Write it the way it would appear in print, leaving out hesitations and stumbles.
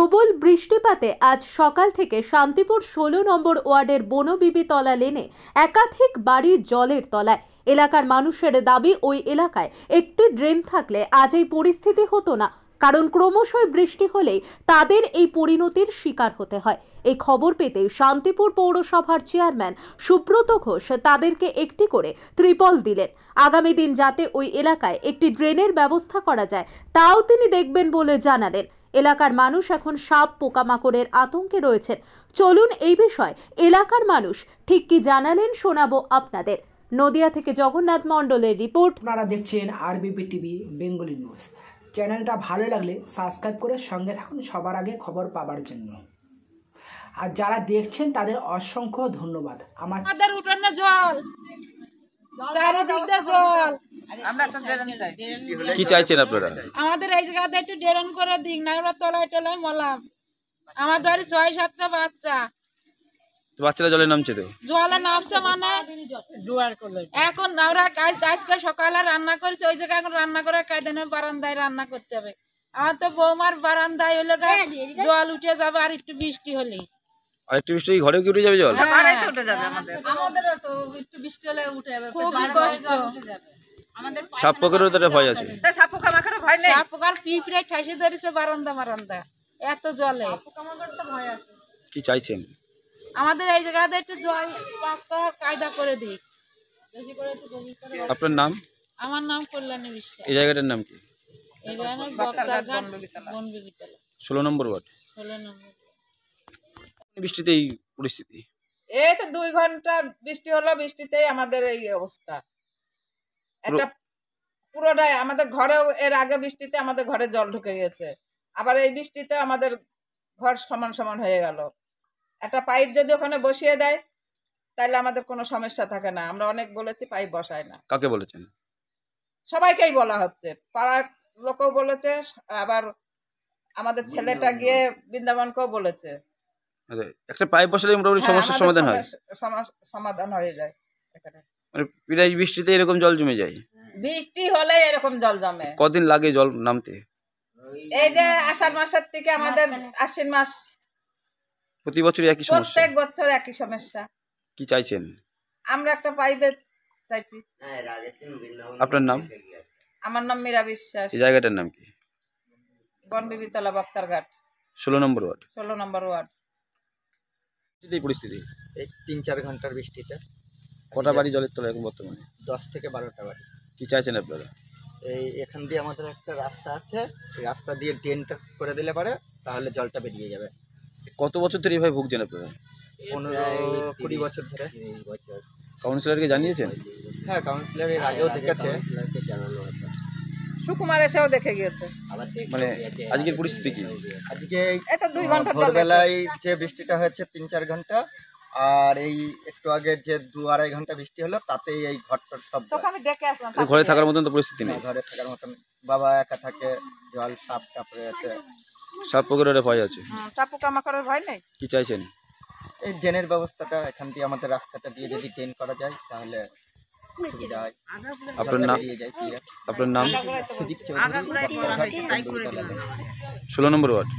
প্রবল বৃষ্টিপাতে আজ সকাল থেকে শান্তিপুর ১৬ নম্বর ওয়ার্ডের বনবিবিতলা লেনে একাধিক বাড়ি জলের তলায়। এলাকার মানুষের দাবি, ওই এলাকায় একটি ড্রেন থাকলে আজ এই পরিস্থিতি হতো না, কারণ ক্রমশই বৃষ্টি হলেই তাদের এই পরিণতির শিকার হতে হয়। এই খবর পেতেই শান্তিপুর পৌরসভার চেয়ারম্যান সুব্রত ঘোষ তাদেরকে একটি করে ত্রিপল দিলেন। আগামী দিন যাতে ওই এলাকায় একটি ড্রেনের ব্যবস্থা করা যায় তাও তিনি দেখবেন বলে জানালেন। এলাকার মানুষ এখন সাপ পোকামাকড়ের আতঙ্কে রয়েছেন। চলুন এই বিষয়ে এলাকার মানুষ ঠিক কি জানালেন শোনাবো আপনাদের। নদিয়া থেকে জগন্নাথ মণ্ডলের রিপোর্ট। আপনারা দেখছেন আরবিপি টিভি বেঙ্গলি নিউজ। চ্যানেলটা ভালো লাগলে সাবস্ক্রাইব করে সঙ্গে থাকুন সবার আগে খবর পাওয়ার জন্য। আর যারা দেখছেন তাদের অসংখ্য ধন্যবাদ। আমাদের উঠানে জল, চারিদিকে জল, আমরা তো ড্রেন চাই। কি চাইছেন আপনারা? আমাদের এই জায়গাতে একটু ড্রেন করে দিন, না আমরা তলায় টলায় মলাম। আমার বাড়ি ৬-৭টা বাচ্চা, বাচ্চারা জলে নামছে তো? জলে নামছে মানে এখন আমরা আজকে সকালে রান্না করেছি, ওই জায়গায় এখন রান্না করে কায়দানে বারান্দায় রান্না করতে হবে। আমার তো বৌমার বারান্দায় হলে জল উঠে যাবে, আর একটু বৃষ্টি হলেই। আর একটু বৃষ্টি ঘরে কি উঠে যাবে জল? উঠে যাবে, আমাদেরও তো একটু বৃষ্টি হলে উঠে যাবে। খুব কষ্ট। সাপ পোকারও তো একটা ভয় আছে। সাপ পোকা মাখার ভয় নেই, সাপ পোকার পিঁপড়ে ঠাসে ধরেছে বারান্দা মারান্দা, এত জলে ভয় আছে। কি চাইছেন? আমাদের এই জায়গাতে একটু জল পাস করার কায়দা করে দিই। আপনার নাম? আমার নাম কল্যাণী বিশ্বাস। এই জায়গাটার নাম কি? এই জায়গার বক্তারঘাট বনবিবিতলা, 16 নম্বর ওয়ার্ড। 16 নম্বর। বৃষ্টিতে এই পরিস্থিতি। এই তো 2 ঘন্টা বৃষ্টি হলো, বৃষ্টিতেই আমাদের এই অবস্থা। একটা পুরোটাই আমাদের ঘরেও, এর আগে বৃষ্টিতে আমাদের ঘরে জল ঢুকে গেছে, আবার এই বৃষ্টিতে আমাদের ঘর সমান সমান হয়ে গেল। একটা পাইপ যদি ওখানে বসিয়ে দেয় তাহলে আমাদের কোনো সমস্যা থাকে না। আমরা অনেক বলেছি, পাইপ বসায় না। কাকে বলেছেন? সবাইকেই বলা হচ্ছে, পাড়ার লোকও বলেছে, আবার আমাদের ছেলেটা গিয়ে বৃন্দাবনকেও বলেছে। একটা পাইপ বসালে মোটামুটি সমস্যার সমাধান হয়। সমাধান হয়ে যায়। মানে প্রায় বৃষ্টিতে এরকম জল জমে যায়? বৃষ্টি হলে এরকম জল জমে। কদিন লাগে জল নামতে? এই যে আষাঢ় মাসের থেকে আমাদের আশ্বিন মাস। প্রতি বছরই একই সমস্যা? প্রত্যেক বছর একই সমস্যা। কি চাইছেন? আমরা একটা পাইপের চাইছি। আপনার নাম? আমার নাম মীরা বিশ্বাস। এই জায়গাটার নাম কি? বনবিবিতলা, বক্তারঘাট, 16 নম্বর ওয়ার্ড। 16 নম্বর ওয়ার্ড। এই পরিস্থিতি এই 3-4 ঘন্টার বৃষ্টিতে কটা বাড়ি জলের তলায় এখন বর্তমানে? 10 থেকে 12টা বাড়ি। কি চাইছেন আপনারা? এই এখান দিয়ে আমাদের একটা রাস্তা আছে, এই রাস্তা দিয়ে ড্রেনটা করে দিলে পারে তাহলে জলটা বেরিয়ে যাবে। কত বছর ধরে এইভাবে ভুগছেন আপনারা? 15-20 বছর ধরে। কাউন্সিলরকে জানিয়েছেন? হ্যাঁ, কাউন্সিলর এর আগেও দেখেছে। সুকুমার এসেও দেখে গিয়েছে। মানে আজকের পরিস্থিতি কি? আজকে এই তো 2 ঘন্টা ভোরবেলায় যে বৃষ্টিটা হয়েছে 3-4 ঘন্টা, আর এই একটু আগে যে 2-2.5 ঘন্টা বৃষ্টি হলো, তাতেই এই ঘরটার সব আমি দেখে আসলাম। ঘরে থাকার মতন তো পরিস্থিতি নেই। ঘরে থাকার মতন, বাবা একা থাকে, জল সাপ টাপড়ে আছে, সাপ পোকারও ভয় আছে। সাপ পোকা মাকড়ের ভয় নেই। কি চাইছেন? এই ড্রেনের ব্যবস্থাটা এখান দিয়ে আমাদের রাস্তাটা দিয়ে যদি ড্রেন করা যায় তাহলে সুবিধা হয়। আপনার নাম? আপনার নাম? সুদীপ চৌধুরী, 16 নম্বর ওয়ার্ড।